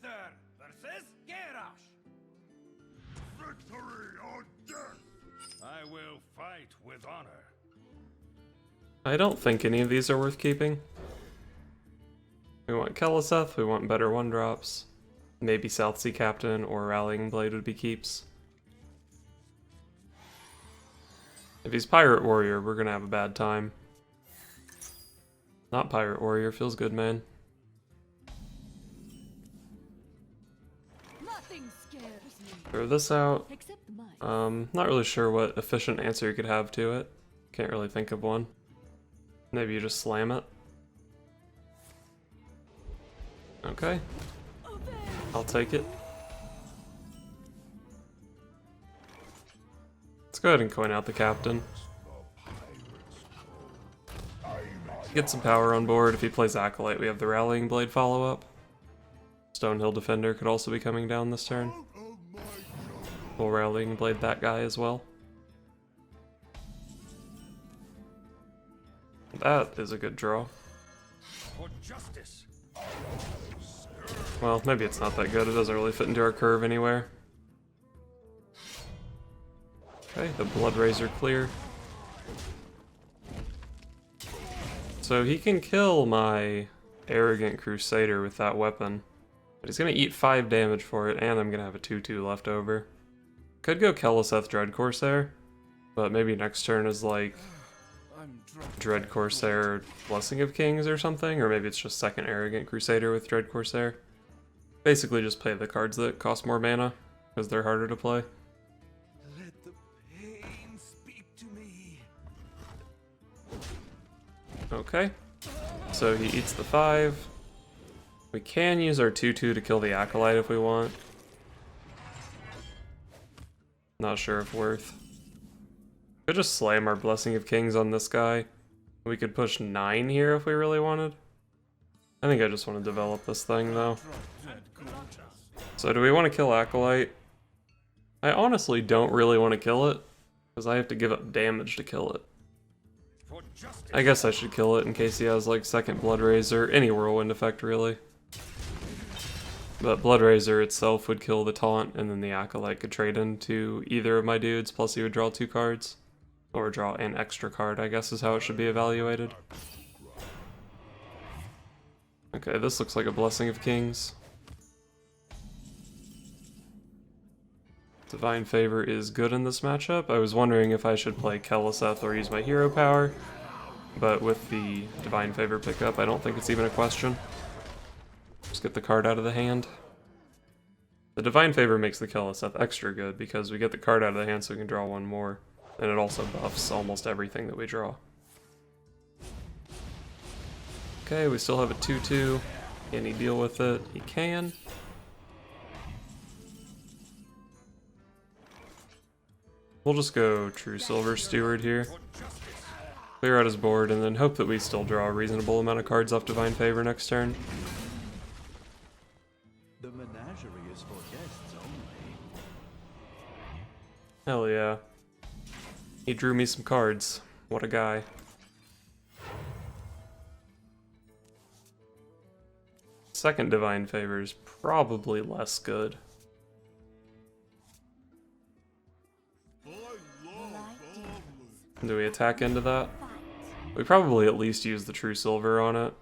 Uther versus Garrosh. Victory or death! I will fight with honor. I don't think any of these are worth keeping. We want Keleseth, we want better 1-drops. Maybe Southsea Captain or Rallying Blade would be keeps. If he's Pirate Warrior, we're gonna have a bad time. Not Pirate Warrior, feels good, man. Nothing scares me. Throw this out. Except the mice. Not really sure what efficient answer you could have to it. Can't really think of one. Maybe you just slam it. Okay. I'll take it. Let's go ahead and coin out the captain. Get some power on board. If he plays Acolyte, we have the Rallying Blade follow-up. Stonehill Defender could also be coming down this turn. We'll Rallying Blade that guy as well. That is a good draw. Well, maybe it's not that good. It doesn't really fit into our curve anywhere. Okay, the Bloodreaver clear. So he can kill my Arrogant Crusader with that weapon. But he's going to eat 5 damage for it, and I'm going to have a 2/2 left over. Could go Keleseth Dread Corsair, but maybe next turn is like Dread Corsair Blessing of Kings or something, or maybe it's just second Arrogant Crusader with Dread Corsair. Basically just play the cards that cost more mana, because they're harder to play. Let the pain speak to me. Okay, so he eats the 5. We can use our 2/2 to kill the Acolyte if we want. Not sure if worth. Could just slam our Blessing of Kings on this guy. We could push 9 here if we really wanted. I think I just want to develop this thing though. So do we want to kill Acolyte? I honestly don't really want to kill it, because I have to give up damage to kill it. I guess I should kill it in case he has like second Bloodreaver, any Whirlwind effect really. But Bloodreaver itself would kill the taunt, and then the Acolyte could trade into either of my dudes, plus he would draw 2 cards. Or draw an extra card, I guess is how it should be evaluated. Okay, this looks like a Blessing of Kings. Divine Favor is good in this matchup. I was wondering if I should play Keleseth or use my hero power, but with the Divine Favor pickup, I don't think it's even a question. Just get the card out of the hand. The Divine Favor makes the Keleseth extra good because we get the card out of the hand so we can draw 1 more, and it also buffs almost everything that we draw. Okay, we still have a 2/2. Can he deal with it? He can. We'll just go True Silver Steward here. Clear out his board, and then hope that we still draw a reasonable amount of cards off Divine Favor next turn. The menagerie is for guests only. Hell yeah. He drew me some cards. What a guy. Second Divine Favor is probably less good. Do we attack into that? We probably at least use the True Silver on it.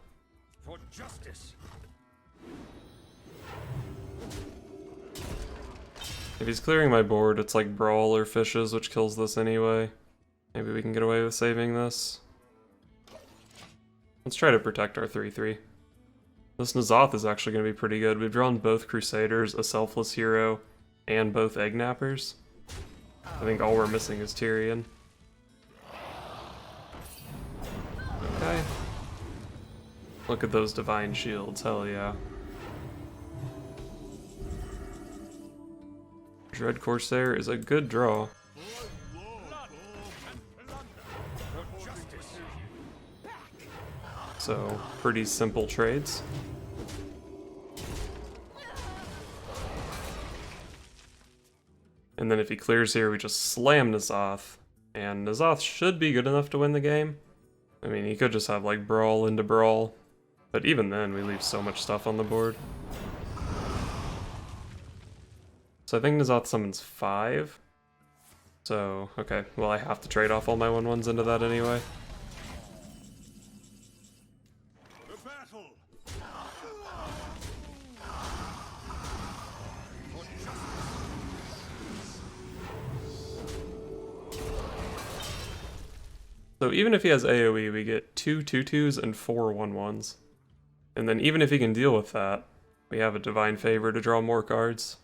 For justice. If he's clearing my board, it's like Brawl or Fishes, which kills this anyway. Maybe we can get away with saving this. Let's try to protect our 3/3. This N'Zoth is actually going to be pretty good. We've drawn both Crusaders, a Selfless Hero, and both Egg Nappers. I think all we're missing is Tyrion. Okay. Look at those Divine Shields, hell yeah. Dread Corsair is a good draw. So, pretty simple trades. And then if he clears here, we just slam N'Zoth. And N'Zoth should be good enough to win the game. I mean, he could just have like Brawl into Brawl. But even then, we leave so much stuff on the board. So I think N'Zoth summons 5. So, okay, well I have to trade off all my 1/1s into that anyway. The battle. So even if he has AoE, we get 2 2/2s and 4 1/1s. And then even if he can deal with that, we have a Divine Favor to draw more cards.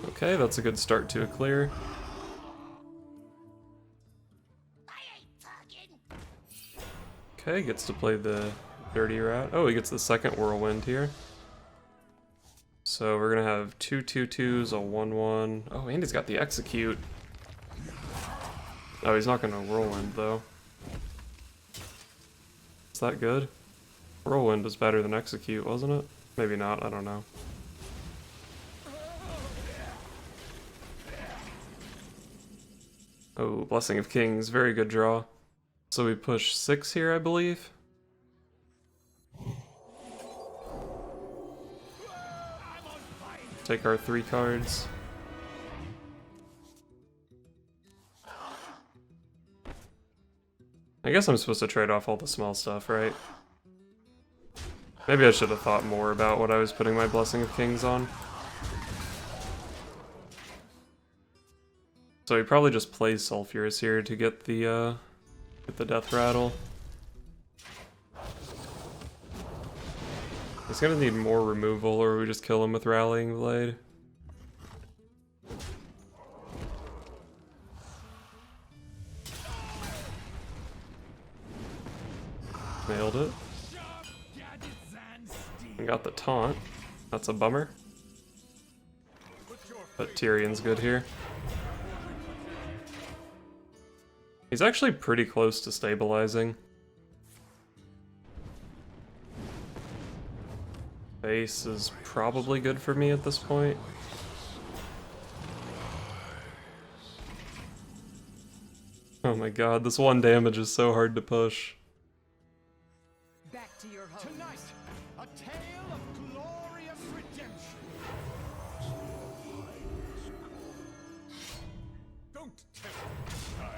Okay, that's a good start to a clear. Okay, gets to play the Dirty Rat. Oh, he gets the second Whirlwind here. So we're gonna have 2 2/2s, a 1/1. Oh, and he's got the Execute. Oh, he's not gonna Whirlwind though. Is that good? Whirlwind was better than Execute, wasn't it? Maybe not, I don't know. Oh, Blessing of Kings, very good draw. So we push 6 here, I believe. Take our 3 cards. I guess I'm supposed to trade off all the small stuff, right? Maybe I should have thought more about what I was putting my Blessing of Kings on. So he probably just plays Sulfurous here to get the Death Rattle. He's gonna need more removal, or we just kill him with Rallying Blade. Nailed it. We got the taunt. That's a bummer. But Tyrion's good here. He's actually pretty close to stabilizing. Base is probably good for me at this point. Oh my god, this 1 damage is so hard to push. Back to your home. Tonight, a tale of glorious redemption. Don't tell me, child.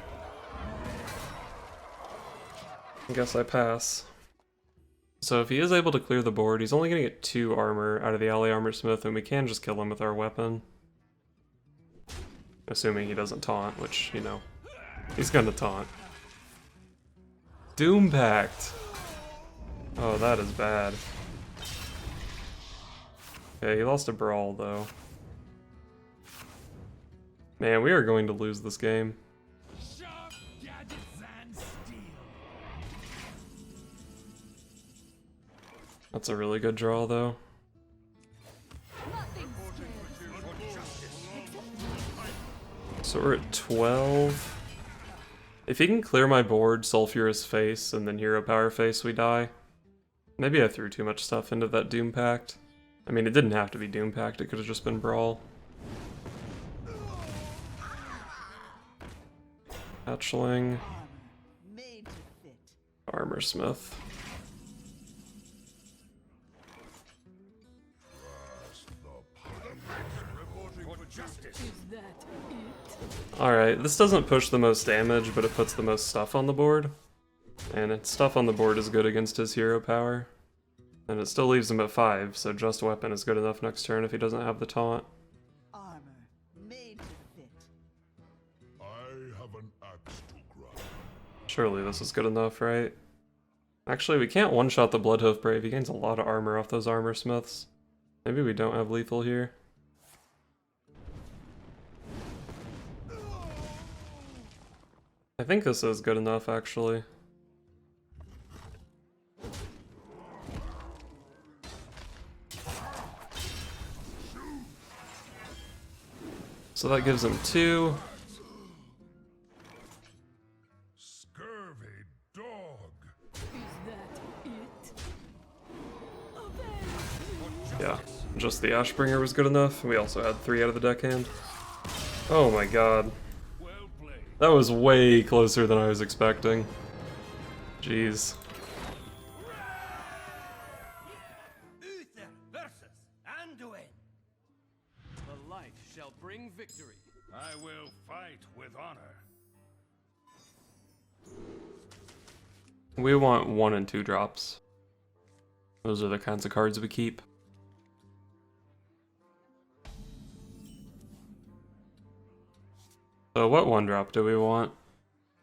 I guess I pass. So if he is able to clear the board, he's only going to get 2 armor out of the Ally Armor Smith, and we can just kill him with our weapon. Assuming he doesn't taunt, which, you know, he's gonna taunt. Doom Pact! Oh, that is bad. Okay, he lost a brawl, though. Man, we are going to lose this game. Sharp gadgets and steel. That's a really good draw, though. Nothing scares So we're at 12. If he can clear my board, Sulfurous Face, and then Hero Power Face, we die. Maybe I threw too much stuff into that Doom Pact. I mean, it didn't have to be Doom Pact, it could have just been Brawl. Hatchling. Made to fit. Armor Smith. Is that it? Alright, this doesn't push the most damage, but it puts the most stuff on the board. And stuff on the board is good against his hero power. And it still leaves him at 5, so just weapon is good enough next turn if he doesn't have the taunt. Armor made to fit. I have an axe to grind. Surely this is good enough, right? Actually, we can't one-shot the Bloodhoof Brave. He gains a lot of armor off those Armor Smiths. Maybe we don't have lethal here. I think this is good enough, actually. So that gives him 2. Scurvy dog. Is that it? Avenge me. Yeah, just the Ashbringer was good enough. We also had 3 out of the deckhand. Oh my god. Well played. That was way closer than I was expecting. Jeez. bring victory. I will fight with honor. We want 1 and 2 drops. Those are the kinds of cards we keep. So what 1 drop do we want?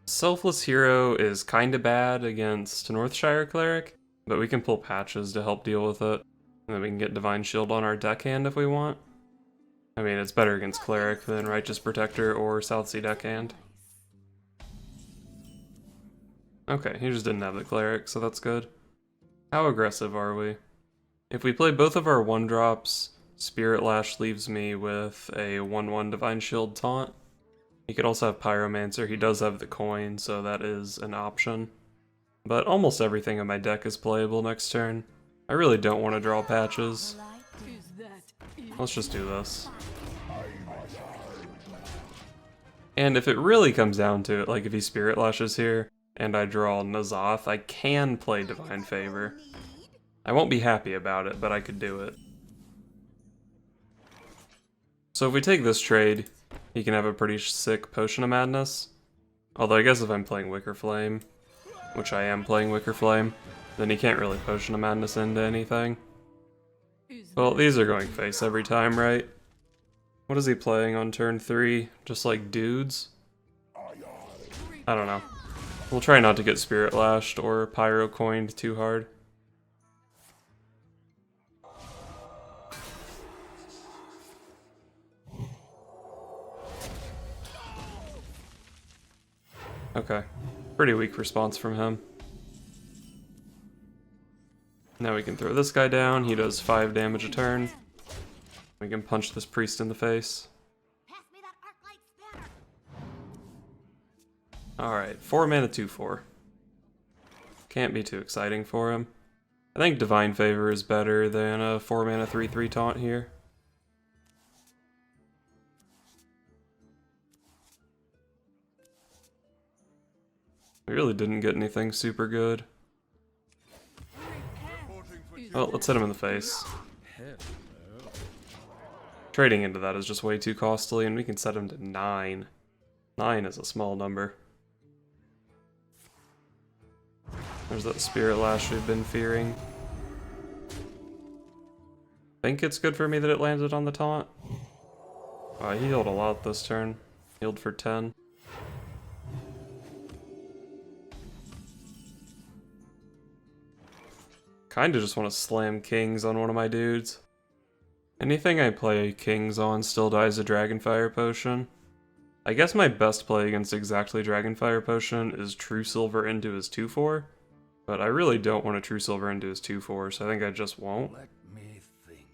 Selfless Hero is kinda bad against Northshire Cleric, but we can pull patches to help deal with it. And then we can get Divine Shield on our deckhand if we want. I mean, it's better against Cleric than Righteous Protector or Southsea deckhand. Okay, he just didn't have the Cleric, so that's good. How aggressive are we? If we play both of our 1 drops, Spirit Lash leaves me with a 1/1 Divine Shield taunt. He could also have Pyromancer. He does have the coin, so that is an option. But almost everything in my deck is playable next turn. I really don't want to draw patches. Is that it? Let's just do this. And if it really comes down to it, like if he Spirit Lashes here, and I draw N'Zoth, I can play Divine Favor. I won't be happy about it, but I could do it. So if we take this trade, he can have a pretty sick Potion of Madness. Although I guess if I'm playing Wicker Flame, which I am playing Wicker Flame, then he can't really Potion of Madness into anything. Well, these are going face every time, right? What is he playing on turn 3? Just like dudes? I don't know. We'll try not to get Spirit Lashed or Pyro Coined too hard. Okay. Pretty weak response from him. Now we can throw this guy down. He does 5 damage a turn. We can punch this priest in the face. Alright, 4 mana 2/4. Can't be too exciting for him. I think Divine Favor is better than a 4 mana 3/3 taunt here. We really didn't get anything super good. Well, let's hit him in the face. Trading into that is just way too costly, and we can set him to 9. 9 is a small number. There's that Spirit Lash we've been fearing. Think it's good for me that it landed on the taunt. He healed a lot this turn. Healed for 10. Kinda just want to slam kings on one of my dudes. Anything I play kings on still dies a Dragonfire Potion. I guess my best play against exactly Dragonfire Potion is True Silver into his 2/4, but I really don't want to True Silver into his 2/4, so I think I just won't. Let me think.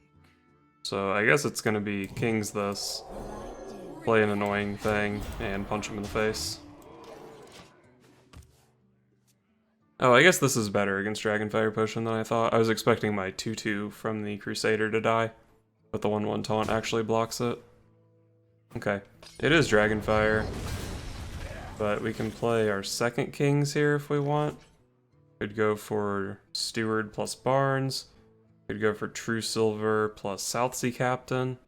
So I guess it's gonna be kings this, play an annoying thing, and punch him in the face. Oh, I guess this is better against Dragonfire Potion than I thought. I was expecting my 2/2 from the Crusader to die, but the 1/1 taunt actually blocks it. Okay, it is Dragonfire, but we can play our second kings here if we want. Could go for Steward plus Barnes. Could go for True Silver plus Southsea Captain.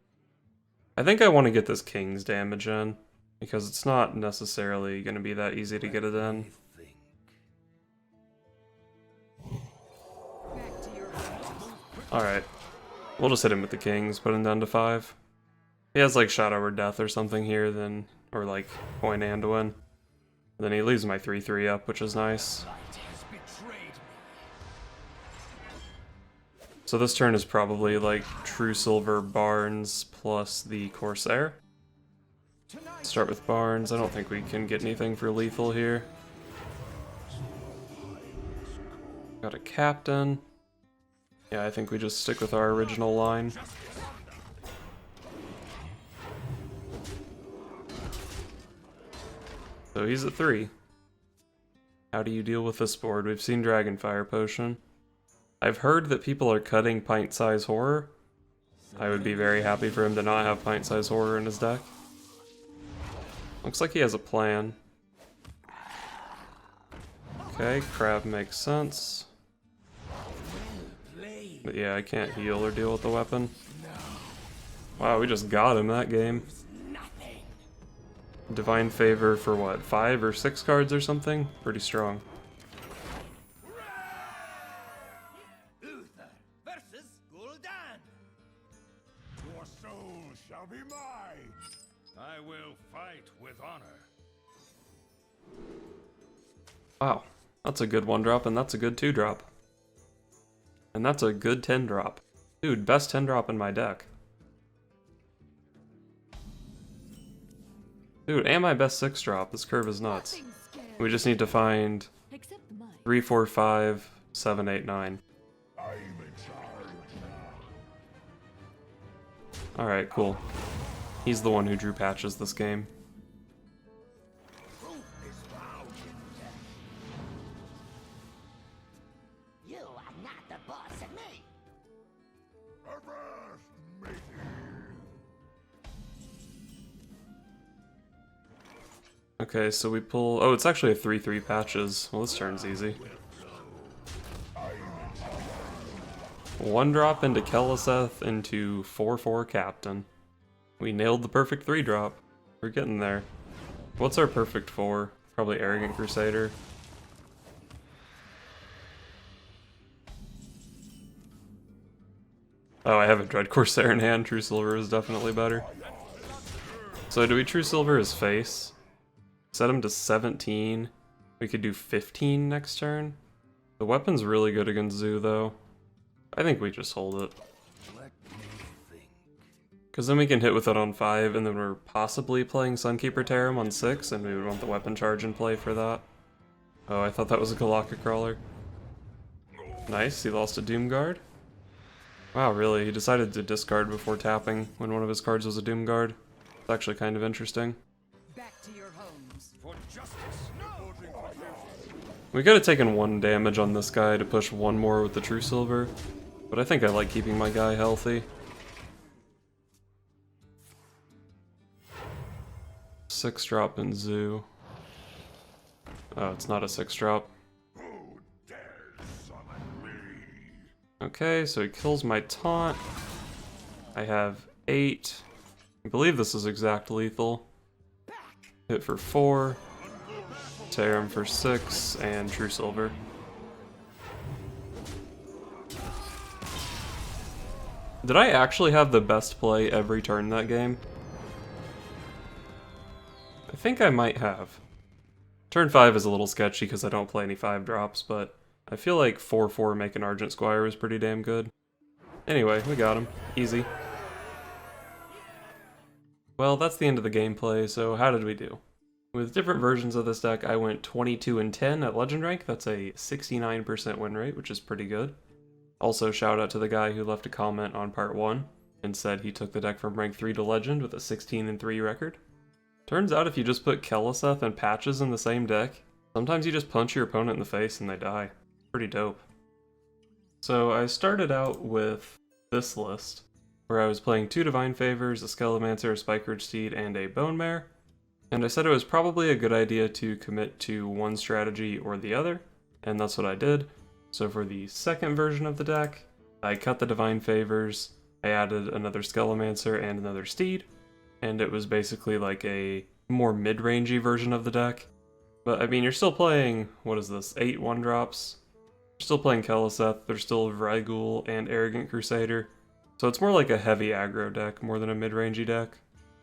I think I want to get this king's damage in, because it's not necessarily going to be that easy to get it in. Alright, we'll just hit him with the kings, put him down to 5. He has like Shadow or Death or something here, then, or like Coin Anduin. Then he leaves my 3/3 up, which is nice. So this turn is probably like True Silver Barnes plus the Corsair. Start with Barnes. I don't think we can get anything for lethal here. Got a Captain. Yeah, I think we just stick with our original line. So he's at 3. How do you deal with this board? We've seen Dragonfire Potion. I've heard that people are cutting Pint-Size Horror. I would be very happy for him to not have Pint-Size Horror in his deck. Looks like he has a plan. Okay, Crab makes sense. But yeah, I can't heal or deal with the weapon. Wow, we just got him that game. Divine Favor for what, 5 or 6 cards or something? Pretty strong. Uther versus Gul'dan. Your soul shall be mine. I will fight with honor. Wow, that's a good 1-drop, and that's a good 2-drop. And that's a good 10-drop. Dude, best 10-drop in my deck. Dude, and my best 6-drop. This curve is nuts. We just need to find Except mine. 3, 4, 5, 7, 8, 9. Alright, cool. He's the one who drew patches this game. You are not the boss of me. Okay, so we pull... Oh, it's actually a 3-3 patches. Well, this turn's easy. 1-drop into Keleseth into 4-4 Captain. We nailed the perfect 3-drop. We're getting there. What's our perfect 4? Probably Arrogant Crusader. Oh, I have a Dread Corsair in hand. True Silver is definitely better. So do we True Silver his face? Set him to 17. We could do 15 next turn. The weapon's really good against Zoo, though. I think we just hold it. Because then we can hit with it on 5, and then we're possibly playing Sunkeeper Tarim on 6, and we would want the weapon charge in play for that. Oh, I thought that was a Galaka Crawler. Nice, he lost a Doomguard. Wow, really? He decided to discard before tapping when one of his cards was a Doomguard. It's actually kind of interesting. Back to your homes. For justice. We could have taken 1 damage on this guy to push 1 more with the True Silver, but I think I like keeping my guy healthy. 6-drop in Zoo. Oh, it's not a 6-drop. Okay, so he kills my taunt. I have 8. I believe this is exact lethal. Hit for 4. Tear him for 6, and True Silver. Did I actually have the best play every turn that game? I think I might have. Turn 5 is a little sketchy because I don't play any 5-drops, but I feel like 4-4 make an Argent Squire was pretty damn good. Anyway, we got him. Easy. Well, that's the end of the gameplay, so how did we do? With different versions of this deck, I went 22 and 10 at Legend Rank. That's a 69% win rate, which is pretty good. Also, shout out to the guy who left a comment on part 1 and said he took the deck from rank 3 to Legend with a 16 and 3 record. Turns out if you just put Keleseth and Patches in the same deck, sometimes you just punch your opponent in the face and they die. Pretty dope. So I started out with this list, where I was playing 2 Divine Favors, a Skelemancer, a Spikeridge Steed, and a Bone Mare. And I said it was probably a good idea to commit to one strategy or the other, and that's what I did. So for the second version of the deck, I cut the Divine Favors, I added another Skelemancer and another Steed, and it was basically like a more mid-rangey version of the deck. But I mean, you're still playing, what is this, 8 1-drops? You're still playing Keleseth, there's still Vrygul and Arrogant Crusader. So it's more like a heavy aggro deck more than a mid-rangey deck.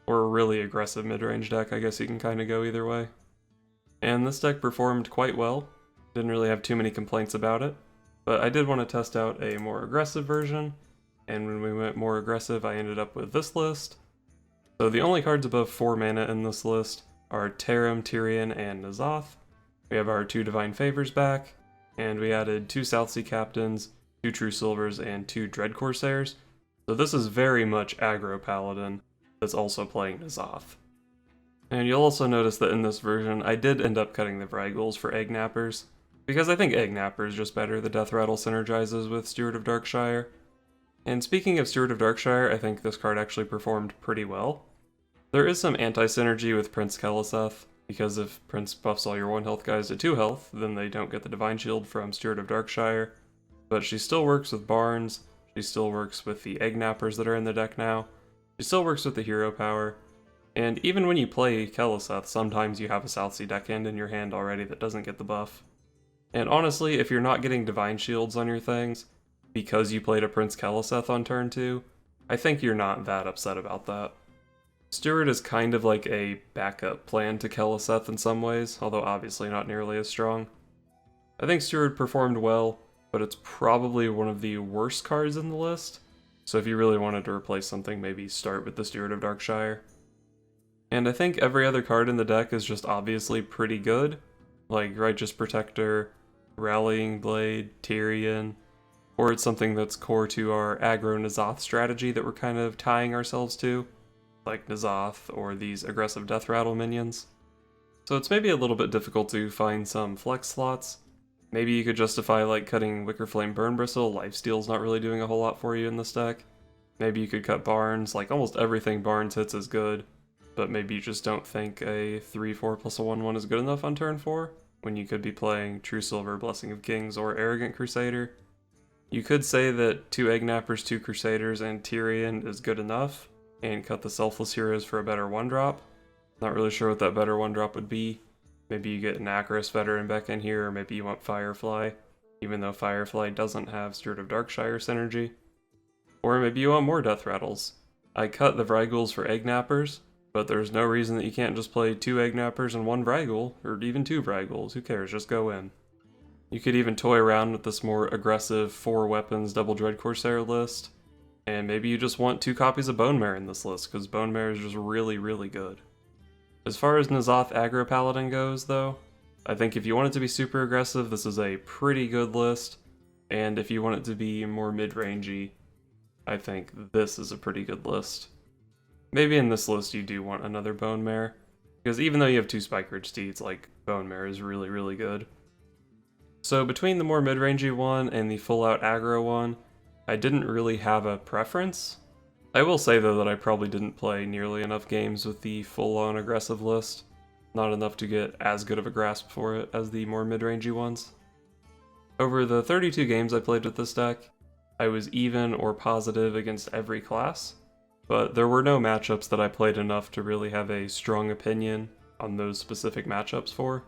Or a really aggressive mid-range deck, I guess you can kind of go either way. And this deck performed quite well. Didn't really have too many complaints about it. But I did want to test out a more aggressive version, and when we went more aggressive I ended up with this list. So the only cards above 4 mana in this list are Tarim, Tyrion, and N'Zoth. We have our 2 Divine Favors back, and we added 2 Southsea Captains, 2 True Silvers, and 2 Dread Corsairs. So this is very much aggro Paladin that's also playing N'Zoth. And you'll also notice that in this version, I did end up cutting the Vryguls for Egg Nappers, because I think Egg Napper is just better. The Death Rattle synergizes with Steward of Darkshire. And speaking of Steward of Darkshire, I think this card actually performed pretty well. There is some anti-synergy with Prince Keleseth, because if Prince buffs all your 1 health guys to 2 health, then they don't get the Divine Shield from Steward of Darkshire. But she still works with Barnes, she still works with the Egg Nappers that are in the deck now. She still works with the hero power, and even when you play Keleseth, sometimes you have a South Sea deckhand in your hand already that doesn't get the buff. And honestly, if you're not getting Divine Shields on your things, because you played a Prince Keleseth on turn 2, I think you're not that upset about that. Steward is kind of like a backup plan to Keleseth in some ways, although obviously not nearly as strong. I think Steward performed well, but it's probably one of the worst cards in the list, so if you really wanted to replace something, maybe start with the Steward of Darkshire. And I think every other card in the deck is just obviously pretty good, like Righteous Protector, Rallying Blade, Tyrion, or it's something that's core to our aggro N'Zoth strategy that we're kind of tying ourselves to, like N'Zoth or these aggressive Death Rattle minions. So it's maybe a little bit difficult to find some flex slots. Maybe you could justify like cutting Wickerflame Burn Bristle. Lifesteal's not really doing a whole lot for you in this deck. Maybe you could cut Barnes. Like almost everything Barnes hits is good, but maybe you just don't think a 3/4 plus a 1/1 is good enough on turn 4, when you could be playing True Silver, Blessing of Kings, or Arrogant Crusader. You could say that 2 Egg Nappers, 2 Crusaders, and Tyrion is good enough, and cut the Selfless Heroes for a better 1-drop. Not really sure what that better 1-drop would be. Maybe you get an Acaris Veteran back in here, or maybe you want Firefly, even though Firefly doesn't have Steward of Darkshire synergy. Or maybe you want more Death Rattles. I cut the Vrygools for Egg Nappers, but there's no reason that you can't just play 2 Egg Nappers and 1 Vrygul, or even 2 Vrygools, who cares, just go in. You could even toy around with this more aggressive 4 weapons Double Dread Corsair list, and maybe you just want 2 copies of Bone Mare in this list, because Bone Mare is just really, really good. As far as N'Zoth Aggro Paladin goes, though, I think if you want it to be super aggressive, this is a pretty good list, and if you want it to be more mid-rangey, I think this is a pretty good list. Maybe in this list you do want another Bone Mare, because even though you have 2 Spike Ridge Steeds, like, Bone Mare is really, really good. So between the more mid-rangey one and the full-out aggro one, I didn't really have a preference. I will say though that I probably didn't play nearly enough games with the full-on aggressive list, not enough to get as good of a grasp for it as the more mid-rangey ones. Over the 32 games I played with this deck, I was even or positive against every class, but there were no matchups that I played enough to really have a strong opinion on those specific matchups for.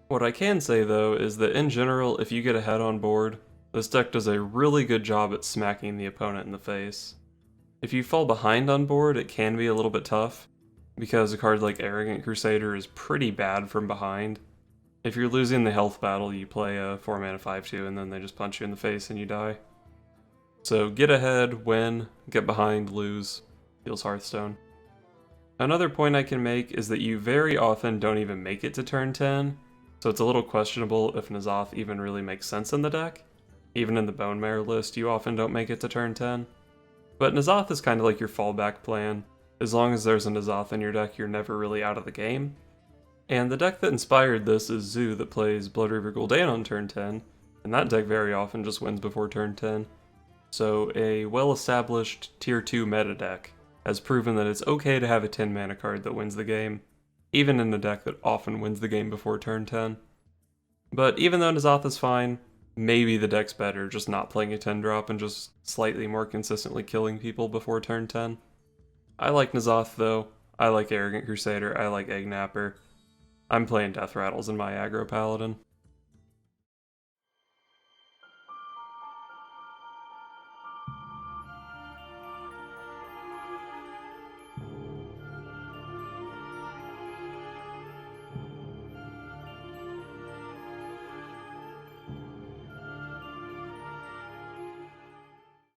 What I can say though is that in general, if you get ahead on board, this deck does a really good job at smacking the opponent in the face. If you fall behind on board, it can be a little bit tough, because a card like Arrogant Crusader is pretty bad from behind. If you're losing the health battle, you play a 4-mana 5/2 and then they just punch you in the face and you die. So get ahead, win, get behind, lose, feels Hearthstone. Another point I can make is that you very often don't even make it to turn 10, so it's a little questionable if N'Zoth even really makes sense in the deck. Even in the Bone Mare list, you often don't make it to turn 10. But N'Zoth is kind of like your fallback plan. As long as there's a N'Zoth in your deck, you're never really out of the game. And the deck that inspired this is Zoo, that plays Bloodreaver Gul'dan on turn 10, and that deck very often just wins before turn 10. So a well-established tier 2 meta deck has proven that it's okay to have a 10 mana card that wins the game, even in a deck that often wins the game before turn 10. But even though N'Zoth is fine, maybe the deck's better just not playing a 10-drop and just slightly more consistently killing people before turn 10. I like N'Zoth though, I like Arrogant Crusader, I like Egg Napper. I'm playing Death Rattles in my aggro Paladin.